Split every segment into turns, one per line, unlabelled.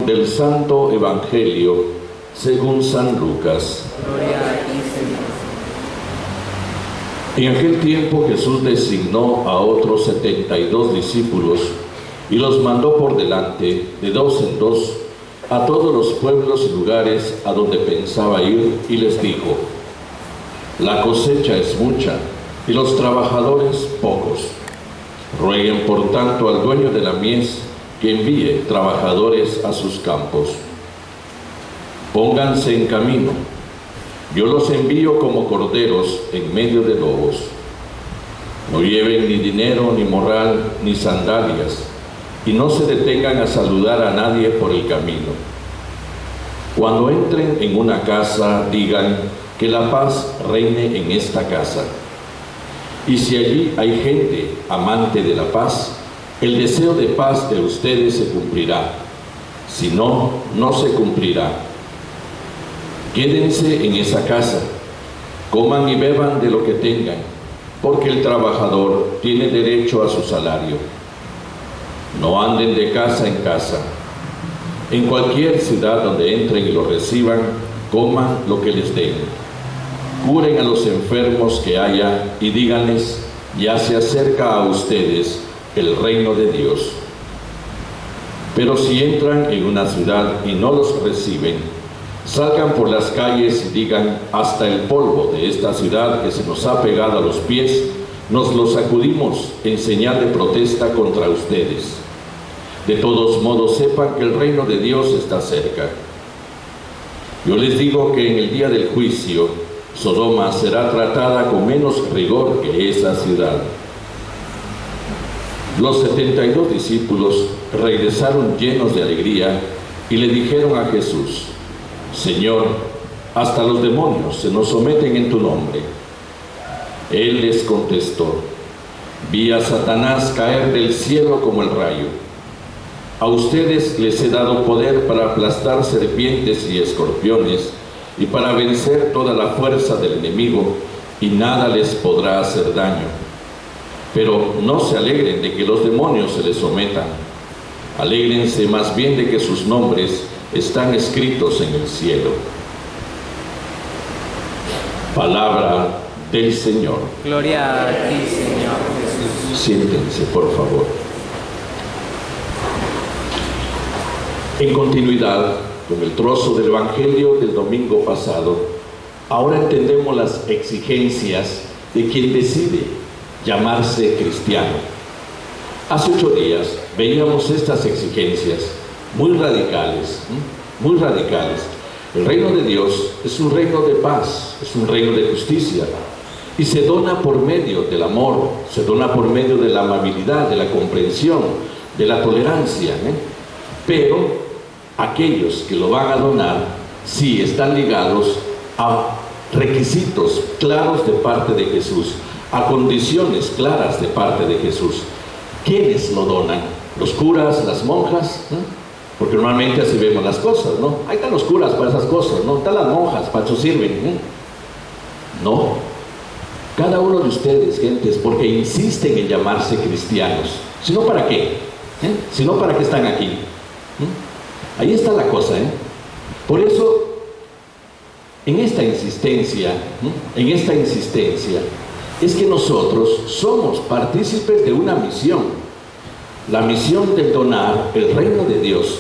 Del Santo Evangelio según San Lucas.
Gloria a ti, Señor.
En aquel tiempo Jesús designó a otros 72 discípulos y los mandó por delante, de dos en dos, a todos los pueblos y lugares a donde pensaba ir, y les dijo: la cosecha es mucha y los trabajadores pocos. Rueguen por tanto al dueño de la mies que envíe trabajadores a sus campos. Pónganse en camino, yo los envío como corderos en medio de lobos. No lleven ni dinero, ni morral, ni sandalias, y no se detengan a saludar a nadie por el camino. Cuando entren en una casa, digan: que la paz reine en esta casa. Y si allí hay gente amante de la paz, el deseo de paz de ustedes se cumplirá. Si no, no se cumplirá. Quédense en esa casa, coman y beban de lo que tengan, porque el trabajador tiene derecho a su salario. No anden de casa en casa. En cualquier ciudad donde entren y lo reciban, coman lo que les den. Curen a los enfermos que haya y díganles: ya se acerca a ustedes el reino de Dios. Pero si entran en una ciudad y no los reciben, salgan por las calles y digan: hasta el polvo de esta ciudad que se nos ha pegado a los pies, nos lo sacudimos en señal de protesta contra ustedes. De todos modos, sepan que el reino de Dios está cerca. Yo les digo que en el día del juicio, Sodoma será tratada con menos rigor que esa ciudad. Los 72 discípulos regresaron llenos de alegría y le dijeron a Jesús: Señor, hasta los demonios se nos someten en tu nombre. Él les contestó: vi a Satanás caer del cielo como el rayo. A ustedes les he dado poder para aplastar serpientes y escorpiones y para vencer toda la fuerza del enemigo, y nada les podrá hacer daño. Pero no se alegren de que los demonios se les sometan. Alégrense más bien de que sus nombres están escritos en el cielo. Palabra del Señor.
Gloria a ti, Señor Jesús.
Siéntense, por favor. En continuidad con el trozo del Evangelio del domingo pasado, ahora entendemos las exigencias de quien decide llamarse cristiano. Hace 8 días veíamos estas exigencias muy radicales, muy radicales. El reino de Dios es un reino de paz, es un reino de justicia, y se dona por medio del amor, se dona por medio de la amabilidad, de la comprensión, de la tolerancia, pero aquellos que lo van a donar sí están ligados a requisitos claros de parte de Jesús, a condiciones claras de parte de Jesús. ¿Quiénes lo donan? ¿Los curas, las monjas? Porque normalmente así vemos las cosas, ¿no? Ahí están los curas para esas cosas, ¿no? Están las monjas, para eso sirven. No. Cada uno de ustedes, gentes, porque insisten en llamarse cristianos. Si no, ¿para qué? Si no, ¿para qué están aquí? Ahí está la cosa, Por eso, en esta insistencia, es que nosotros somos partícipes de una misión. La misión de donar el reino de Dios.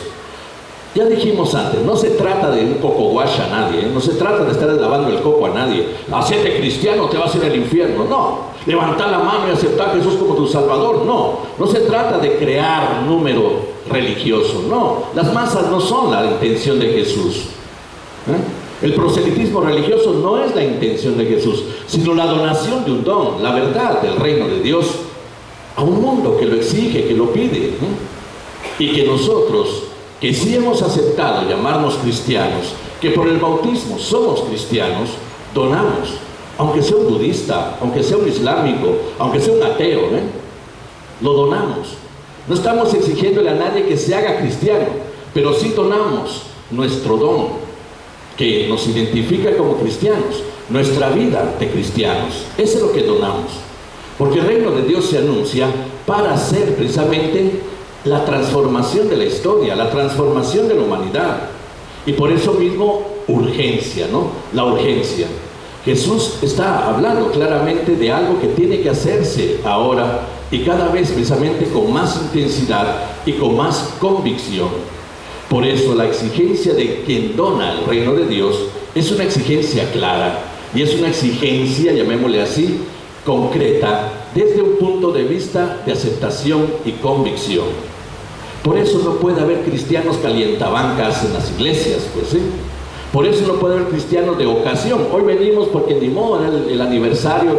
Ya dijimos antes, no se trata de un coco wash a nadie, no se trata de estar lavando el coco a nadie. Hacete cristiano, te vas a ir al infierno. No, levantar la mano y aceptar a Jesús como tu Salvador. No se trata de crear número religioso. No, las masas no son la intención de Jesús. El proselitismo religioso no es la intención de Jesús, sino la donación de un don, la verdad del reino de Dios, a un mundo que lo exige, que lo pide, y que nosotros, que sí hemos aceptado llamarnos cristianos, que por el bautismo somos cristianos, donamos, aunque sea un budista, aunque sea un islámico, aunque sea un ateo, lo donamos. No estamos exigiéndole a nadie que se haga cristiano, pero sí donamos nuestro don, que nos identifica como cristianos, nuestra vida de cristianos. Eso es lo que donamos. Porque el reino de Dios se anuncia para ser precisamente la transformación de la historia, la transformación de la humanidad. Y por eso mismo, urgencia, ¿no? La urgencia. Jesús está hablando claramente de algo que tiene que hacerse ahora y cada vez precisamente con más intensidad y con más convicción. Por eso la exigencia de quien dona el reino de Dios es una exigencia clara y es una exigencia, llamémosle así, concreta, desde un punto de vista de aceptación y convicción. Por eso no puede haber cristianos calientabancas en las iglesias, pues sí. Por eso no puede haber cristianos de ocasión. Hoy venimos porque ni modo, era el aniversario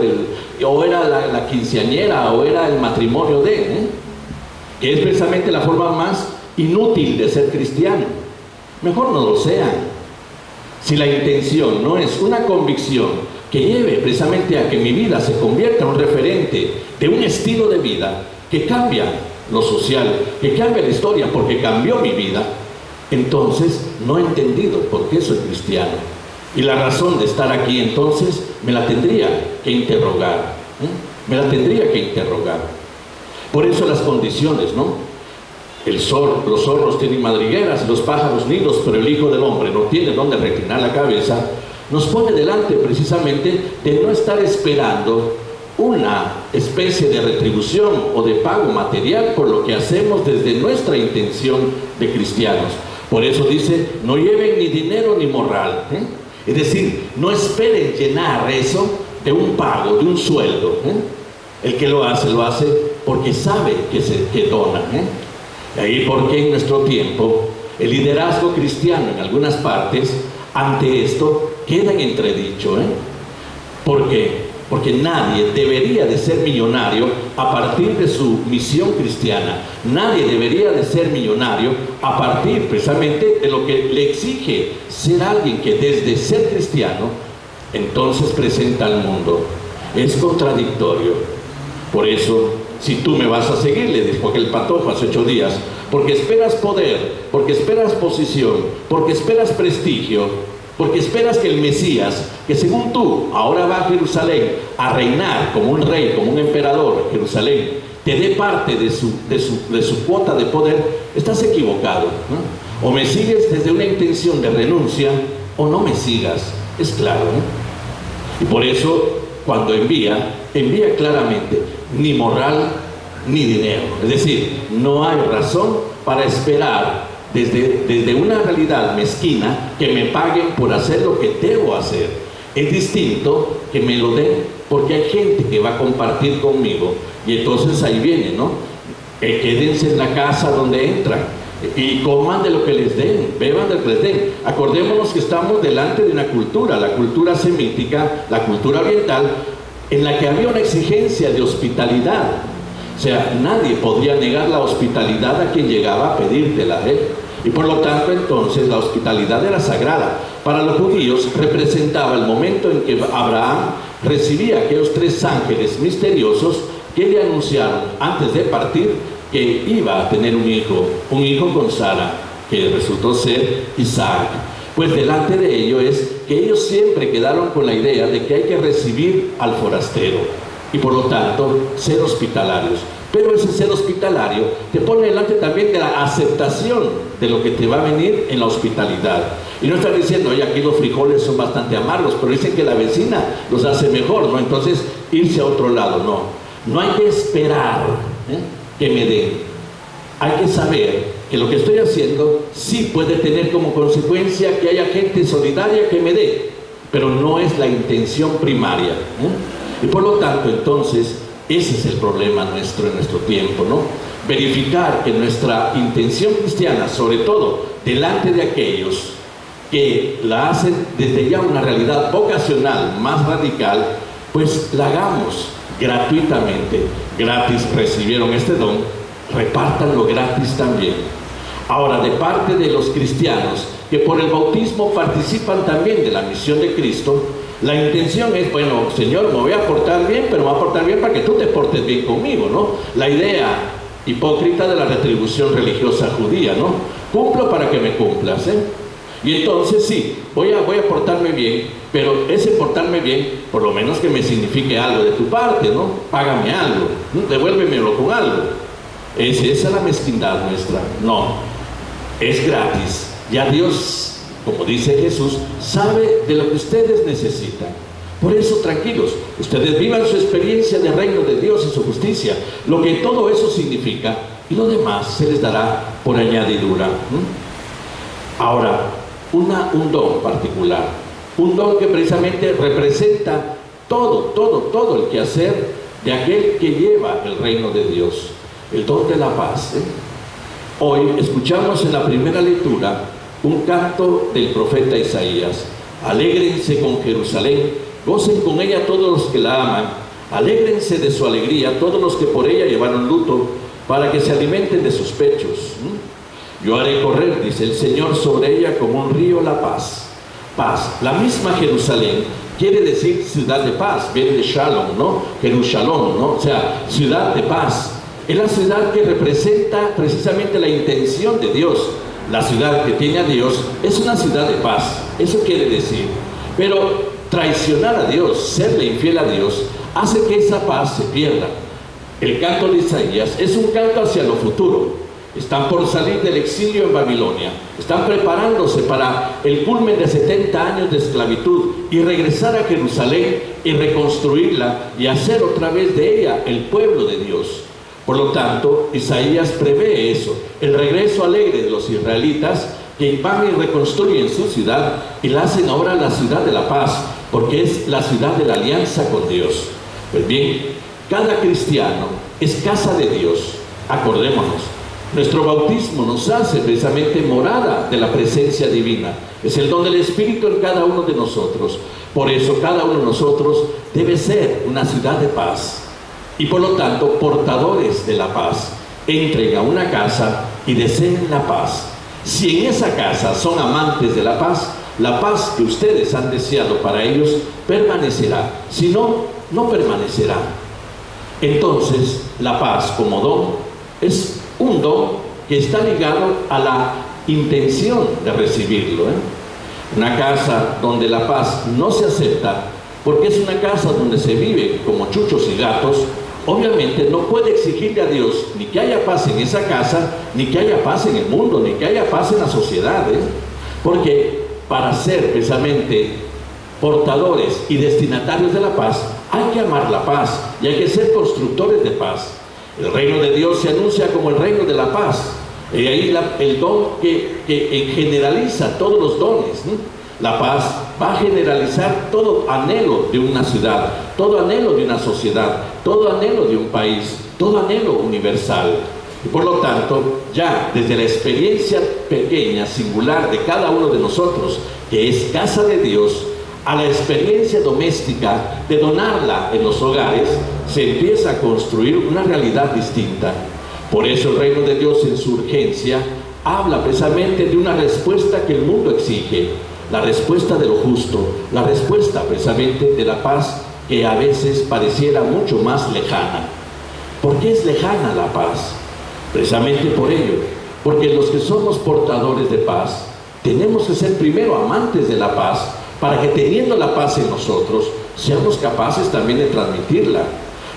o era la quinceañera, o era el matrimonio que es precisamente la forma más inútil de ser cristiano. Mejor no lo sean. Si la intención no es una convicción que lleve precisamente a que mi vida se convierta en un referente de un estilo de vida que cambia lo social, que cambia la historia porque cambió mi vida, entonces no he entendido por qué soy cristiano. Y la razón de estar aquí entonces me la tendría que interrogar, me la tendría que interrogar. Por eso las condiciones, ¿no? Los zorros tienen madrigueras, los pájaros nidos, pero el Hijo del Hombre no tiene dónde reclinar la cabeza. Nos pone delante precisamente de no estar esperando una especie de retribución o de pago material por lo que hacemos desde nuestra intención de cristianos. Por eso dice, no lleven ni dinero ni morral. Es decir, no esperen llenar eso de un pago, de un sueldo. El que lo hace porque sabe que dona. Y ahí porque en nuestro tiempo el liderazgo cristiano en algunas partes ante esto queda en entredicho. ¿Por qué? Porque nadie debería de ser millonario a partir de su misión cristiana. Nadie debería de ser millonario a partir precisamente de lo que le exige ser alguien que desde ser cristiano entonces presenta al mundo. Es contradictorio. Por eso, si tú me vas a seguir, le dijo aquel patojo hace 8 días, porque esperas poder, porque esperas posición, porque esperas prestigio, porque esperas que el Mesías, que según tú ahora va a Jerusalén a reinar como un rey, como un emperador en Jerusalén, te dé parte de su cuota de poder, estás equivocado, ¿no? O me sigues desde una intención de renuncia, o no me sigas. Es claro, ¿no? Y por eso, cuando envía claramente, ni moral ni dinero. Es decir, no hay razón para esperar desde una realidad mezquina que me paguen por hacer lo que debo hacer. Es distinto que me lo den porque hay gente que va a compartir conmigo, y entonces ahí viene, ¿no? Quédense en la casa donde entran y coman de lo que les den, beban de lo que les den. Acordémonos que estamos delante de una cultura, la cultura semítica, la cultura oriental, en la que había una exigencia de hospitalidad. O sea, nadie podría negar la hospitalidad a quien llegaba a pedírtela, y por lo tanto entonces la hospitalidad era sagrada. Para los judíos representaba el momento en que Abraham recibía aquellos 3 ángeles misteriosos que le anunciaron antes de partir que iba a tener un hijo con Sara, que resultó ser Isaac. Pues delante de ello es que ellos siempre quedaron con la idea de que hay que recibir al forastero y por lo tanto ser hospitalarios. Pero ese ser hospitalario te pone delante también de la aceptación de lo que te va a venir en la hospitalidad. Y no están diciendo, oye, aquí los frijoles son bastante amargos, pero dicen que la vecina los hace mejor, ¿no? Entonces, irse a otro lado, no hay que esperar que me den. Hay que saber que lo que estoy haciendo sí puede tener como consecuencia que haya gente solidaria que me dé, pero no es la intención primaria. Y por lo tanto, entonces, ese es el problema nuestro en nuestro tiempo, ¿no? Verificar que nuestra intención cristiana, sobre todo delante de aquellos que la hacen desde ya una realidad vocacional más radical, pues la hagamos gratuitamente. Gratis recibieron este don, repártanlo gratis también. Ahora, de parte de los cristianos que por el bautismo participan también de la misión de Cristo, la intención es, bueno, Señor, me voy a portar bien, pero me voy a portar bien para que tú te portes bien conmigo, ¿no? La idea hipócrita de la retribución religiosa judía, ¿no? Cumplo para que me cumplas, Y entonces sí, voy a portarme bien, pero ese portarme bien, por lo menos que me signifique algo de tu parte, ¿no? Págame algo, ¿no? Devuélvemelo con algo. ¿Es esa la mezquindad nuestra? No, es gratis. Ya Dios, como dice Jesús, sabe de lo que ustedes necesitan. Por eso, tranquilos, ustedes vivan su experiencia del reino de Dios y su justicia, lo que todo eso significa, y lo demás se les dará por añadidura. Ahora, un don particular, un don que precisamente representa todo el quehacer de aquel que lleva el reino de Dios, el don de la paz. Hoy escuchamos en la primera lectura un canto del profeta Isaías: alégrense con Jerusalén, gocen con ella todos los que la aman, alégrense de su alegría todos los que por ella llevaron luto, para que se alimenten de sus pechos. Yo haré correr, dice el Señor, sobre ella como un río la paz. Paz, la misma Jerusalén quiere decir ciudad de paz, viene de Shalom, ¿no? Jerusalén, ¿no? O sea, ciudad de paz. Es la ciudad que representa precisamente la intención de Dios. La ciudad que tiene a Dios es una ciudad de paz, eso quiere decir. Pero traicionar a Dios, serle infiel a Dios, hace que esa paz se pierda. El canto de Isaías es un canto hacia lo futuro. Están por salir del exilio en Babilonia, están preparándose para el culmen de 70 años de esclavitud y regresar a Jerusalén y reconstruirla y hacer otra vez de ella el pueblo de Dios. Por lo tanto, Isaías prevé eso, el regreso alegre de los israelitas, que van y reconstruyen su ciudad y la hacen ahora la ciudad de la paz, porque es la ciudad de la alianza con Dios. Pues bien, cada cristiano es casa de Dios. Acordémonos, nuestro bautismo nos hace precisamente morada de la presencia divina. Es el don del Espíritu en cada uno de nosotros. Por eso cada uno de nosotros debe ser una ciudad de paz. Y por lo tanto, portadores de la paz. Entren a una casa y deseen la paz. Si en esa casa son amantes de la paz que ustedes han deseado para ellos permanecerá. Si no, no permanecerá. Entonces, la paz como don es un don que está ligado a la intención de recibirlo. Una casa donde la paz no se acepta, porque es una casa donde se vive como chuchos y gatos, obviamente no puede exigirle a Dios ni que haya paz en esa casa, ni que haya paz en el mundo, ni que haya paz en la sociedad, porque para ser precisamente portadores y destinatarios de la paz, hay que amar la paz y hay que ser constructores de paz. El reino de Dios se anuncia como el reino de la paz, y ahí el don que generaliza todos los dones. La paz va a generalizar todo anhelo de una ciudad, todo anhelo de una sociedad, todo anhelo de un país, todo anhelo universal. Y por lo tanto, ya desde la experiencia pequeña, singular de cada uno de nosotros, que es casa de Dios, a la experiencia doméstica de donarla en los hogares, se empieza a construir una realidad distinta. Por eso el reino de Dios en su urgencia habla precisamente de una respuesta que el mundo exige. La respuesta de lo justo, la respuesta precisamente de la paz, que a veces pareciera mucho más lejana. ¿Por qué es lejana la paz? Precisamente por ello, porque los que somos portadores de paz, tenemos que ser primero amantes de la paz, para que teniendo la paz en nosotros, seamos capaces también de transmitirla.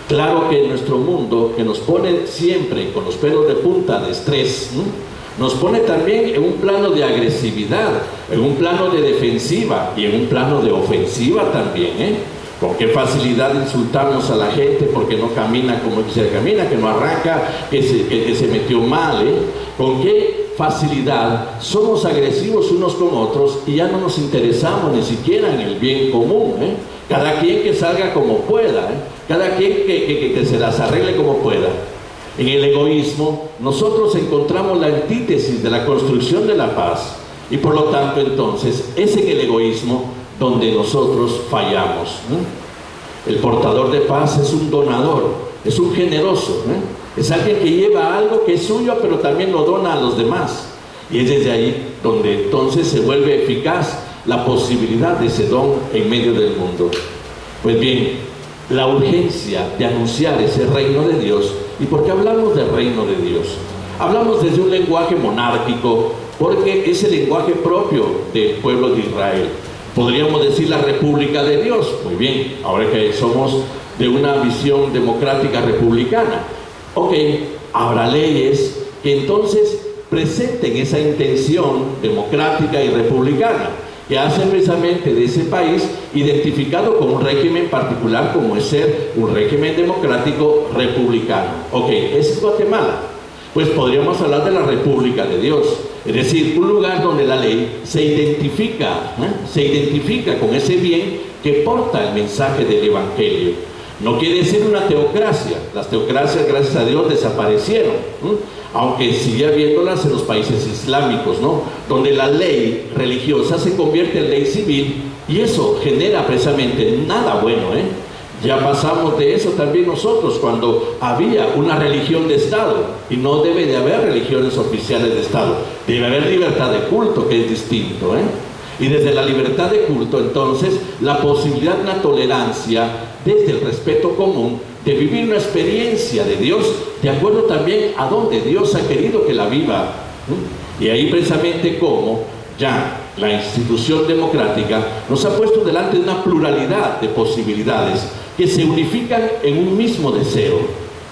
Claro que en nuestro mundo, que nos pone siempre con los pelos de punta de estrés, nos pone también en un plano de agresividad, en un plano de defensiva y en un plano de ofensiva también, Con qué facilidad insultamos a la gente porque no camina como se camina, que no arranca, que se metió mal, Con qué facilidad somos agresivos unos con otros y ya no nos interesamos ni siquiera en el bien común, Cada quien que salga como pueda, Cada quien que se las arregle como pueda. En el egoísmo, nosotros encontramos la antítesis de la construcción de la paz, y por lo tanto entonces es en el egoísmo donde nosotros fallamos. El portador de paz es un donador, es un generoso, es alguien que lleva algo que es suyo pero también lo dona a los demás, y es desde ahí donde entonces se vuelve eficaz la posibilidad de ese don en medio del mundo. Pues bien, la urgencia de anunciar ese reino de Dios. ¿Y por qué hablamos del reino de Dios? Hablamos desde un lenguaje monárquico, porque es el lenguaje propio del pueblo de Israel. Podríamos decir la República de Dios. Muy bien, ahora que somos de una visión democrática republicana. Ok, habrá leyes que entonces presenten esa intención democrática y republicana, que hacen precisamente de ese país identificado con un régimen particular como es ser un régimen democrático republicano. Ok, ese es Guatemala. Pues podríamos hablar de la República de Dios, es decir, un lugar donde la ley se identifica con ese bien que porta el mensaje del Evangelio. No quiere decir una teocracia. Las teocracias, gracias a Dios, desaparecieron, aunque sigue habiéndolas en los países islámicos, ¿no? Donde la ley religiosa se convierte en ley civil, y eso genera precisamente nada bueno, Ya pasamos de eso también nosotros cuando había una religión de Estado, y no debe de haber religiones oficiales de Estado. Debe haber libertad de culto, que es distinto, Y desde la libertad de culto, entonces, la posibilidad de una tolerancia desde el respeto común, de vivir una experiencia de Dios de acuerdo también a donde Dios ha querido que la viva. Y ahí precisamente como ya la institución democrática nos ha puesto delante de una pluralidad de posibilidades que se unifican en un mismo deseo: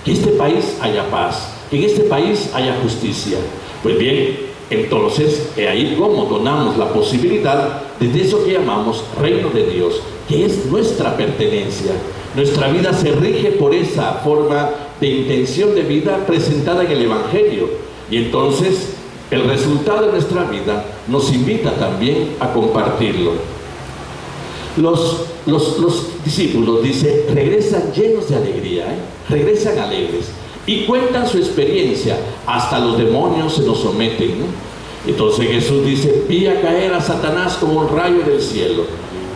que este país haya paz, que en este país haya justicia. Pues bien, entonces, ahí como donamos la posibilidad de eso que llamamos reino de Dios, que es nuestra pertenencia. Nuestra vida se rige por esa forma de intención de vida presentada en el Evangelio. Y entonces, el resultado de nuestra vida nos invita también a compartirlo. Los discípulos, dice, regresan llenos de alegría, regresan alegres. Y cuentan su experiencia, hasta los demonios se nos someten, Entonces Jesús dice: vi a caer a Satanás como un rayo del cielo.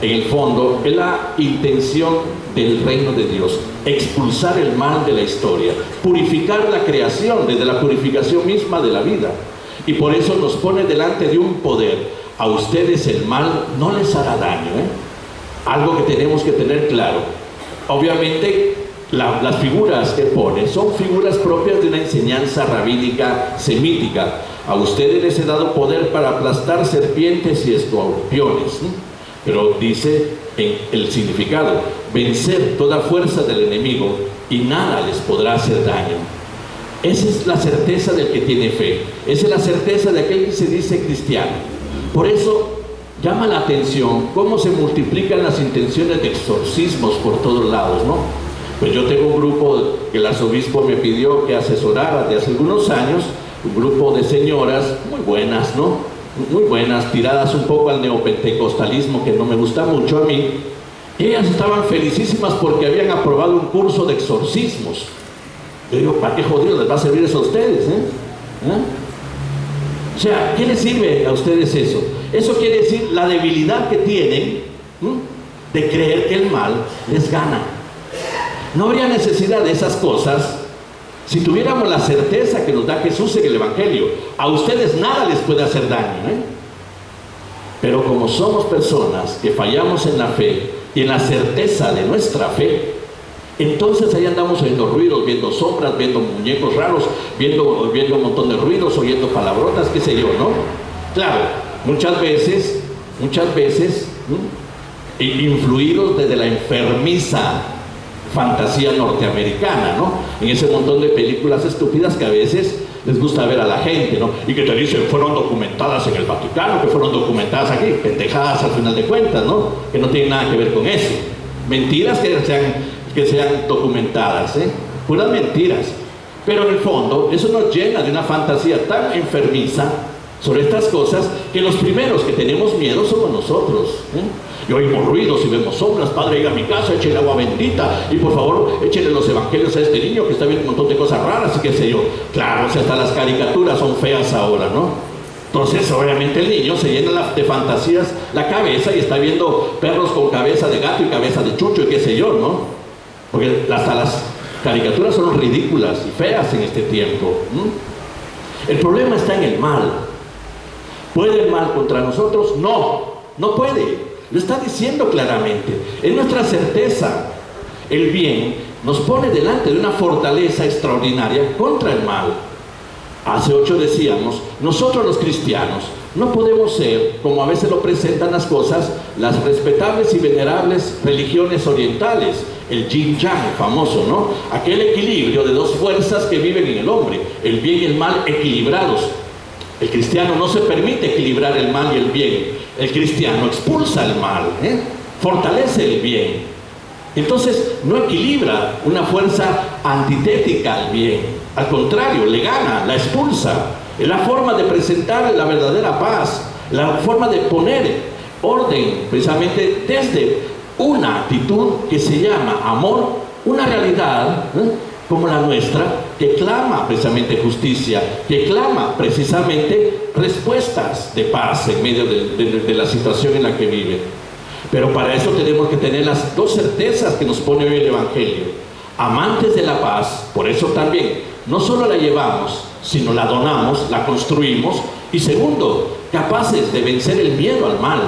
En el fondo es la intención del reino de Dios: expulsar el mal de la historia, purificar la creación desde la purificación misma de la vida. Y por eso nos pone delante de un poder: a ustedes el mal no les hará daño, Algo que tenemos que tener claro. Obviamente las figuras que pone son figuras propias de una enseñanza rabínica semítica. A ustedes les he dado poder para aplastar serpientes y escorpiones, pero dice en el significado: vencer toda fuerza del enemigo y nada les podrá hacer daño. Esa es la certeza del que tiene fe. Esa es la certeza de aquel que se dice cristiano. Por eso llama la atención cómo se multiplican las intenciones de exorcismos por todos lados, Pues yo tengo un grupo que el arzobispo me pidió que asesorara de hace algunos años, un grupo de señoras muy buenas, Muy buenas, tiradas un poco al neopentecostalismo, que no me gusta mucho a mí. Ellas estaban felicísimas porque habían aprobado un curso de exorcismos. Yo digo: ¿para qué jodidos les va a servir eso a ustedes, O sea, ¿qué les sirve a ustedes eso? Eso quiere decir la debilidad que tienen de creer que el mal les gana. No habría necesidad de esas cosas si tuviéramos la certeza que nos da Jesús en el Evangelio. A ustedes nada les puede hacer daño, Pero como somos personas que fallamos en la fe y en la certeza de nuestra fe, entonces ahí andamos oyendo ruidos, viendo sombras, viendo muñecos raros, viendo un montón de ruidos, oyendo palabrotas, qué sé yo, Claro, muchas veces, influidos desde la enfermiza fantasía norteamericana, En ese montón de películas estúpidas que a veces les gusta ver a la gente, Y que te dicen: fueron documentadas en el Vaticano, que fueron documentadas aquí. Pendejadas al final de cuentas, Que no tienen nada que ver con eso. Mentiras que sean documentadas, puras mentiras. Pero en el fondo, eso nos llena de una fantasía tan enfermiza sobre estas cosas, que los primeros que tenemos miedo somos nosotros, Y oímos ruidos y vemos sombras. Padre, llega a mi casa, échele agua bendita, y por favor, échele los evangelios a este niño que está viendo un montón de cosas raras y qué sé yo. Claro, hasta las caricaturas son feas ahora, Entonces, obviamente, el niño se llena de fantasías la cabeza y está viendo perros con cabeza de gato y cabeza de chucho y qué sé yo, Porque hasta las caricaturas son ridículas y feas en este tiempo. El problema está en el mal. ¿Puede el mal contra nosotros? No puede. Lo está diciendo claramente. Es nuestra certeza. El bien nos pone delante de una fortaleza extraordinaria contra el mal. Hace 8 decíamos: nosotros los cristianos no podemos ser, como a veces lo presentan las cosas, las respetables y venerables religiones orientales, el yin yang famoso, ¿no? Aquel equilibrio de dos fuerzas que viven en el hombre, el bien y el mal equilibrados. El cristiano no se permite equilibrar el mal y el bien. El cristiano expulsa el mal, fortalece el bien. Entonces no equilibra una fuerza antitética al bien. Al contrario, le gana, la expulsa. Es la forma de presentar la verdadera paz, la forma de poner orden precisamente desde una actitud que se llama amor, una realidad como la nuestra, que clama precisamente justicia, que clama precisamente respuestas de paz en medio de la situación en la que vive. Pero para eso tenemos que tener las dos certezas que nos pone hoy el Evangelio. Amantes de la paz, por eso también, no solo la llevamos, sino la donamos, la construimos. Y segundo, capaces de vencer el miedo al mal,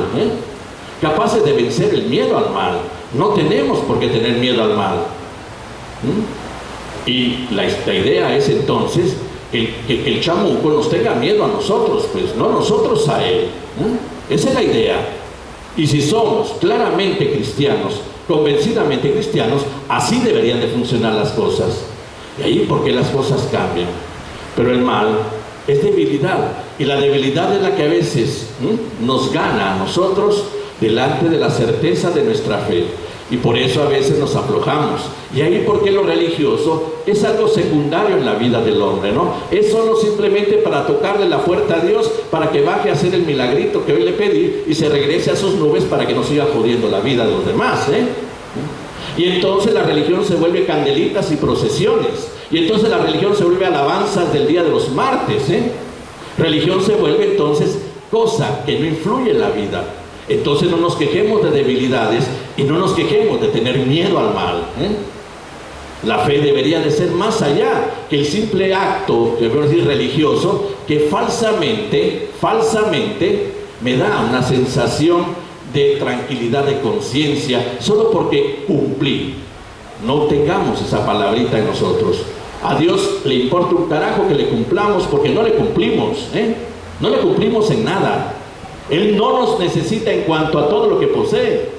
capaces de vencer el miedo al mal. No tenemos por qué tener miedo al mal. Y la idea es entonces que el chamuco nos tenga miedo a nosotros, pues no nosotros a él. Esa es la idea. Y si somos claramente cristianos, convencidamente cristianos, así deberían de funcionar las cosas. Y ahí porque las cosas cambian. Pero el mal es debilidad. Y la debilidad es la que a veces nos gana a nosotros delante de la certeza de nuestra fe. Y por eso a veces nos aflojamos. Y ahí porque lo religioso es algo secundario en la vida del hombre, ¿no? Es solo simplemente para tocarle la puerta a Dios, para que baje a hacer el milagrito que hoy le pedí y se regrese a sus nubes para que no siga jodiendo la vida de los demás, Y entonces la religión se vuelve candelitas y procesiones. Y entonces la religión se vuelve alabanzas del día de los martes, Religión se vuelve entonces cosa que no influye en la vida. Entonces no nos quejemos de debilidades y no nos quejemos de tener miedo al mal. La fe debería de ser más allá que el simple acto, debemos decir, religioso, que falsamente me da una sensación de tranquilidad de conciencia solo porque cumplí. No tengamos esa palabrita en nosotros. A Dios le importa un carajo que le cumplamos, porque no le cumplimos, no le cumplimos en nada. Él no nos necesita en cuanto a todo lo que posee.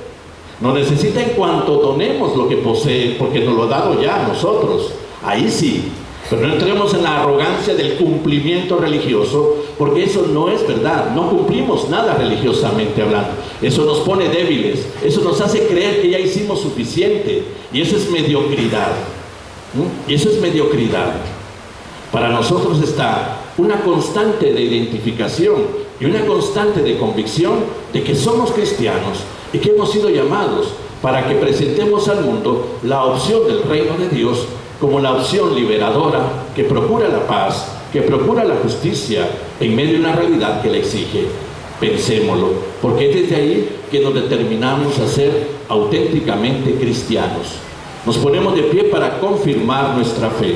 Nos necesita en cuanto donemos lo que posee, porque nos lo ha dado ya a nosotros. Ahí sí. Pero no entremos en la arrogancia del cumplimiento religioso, porque eso no es verdad. No cumplimos nada religiosamente hablando. Eso nos pone débiles. Eso nos hace creer que ya hicimos suficiente. Y eso es mediocridad. Y eso es mediocridad. Para nosotros está una constante de identificación y una constante de convicción de que somos cristianos y que hemos sido llamados para que presentemos al mundo la opción del reino de Dios como la opción liberadora que procura la paz, que procura la justicia en medio de una realidad que la exige. Pensémoslo, porque es desde ahí que nos determinamos a ser auténticamente cristianos. Nos ponemos de pie para confirmar nuestra fe.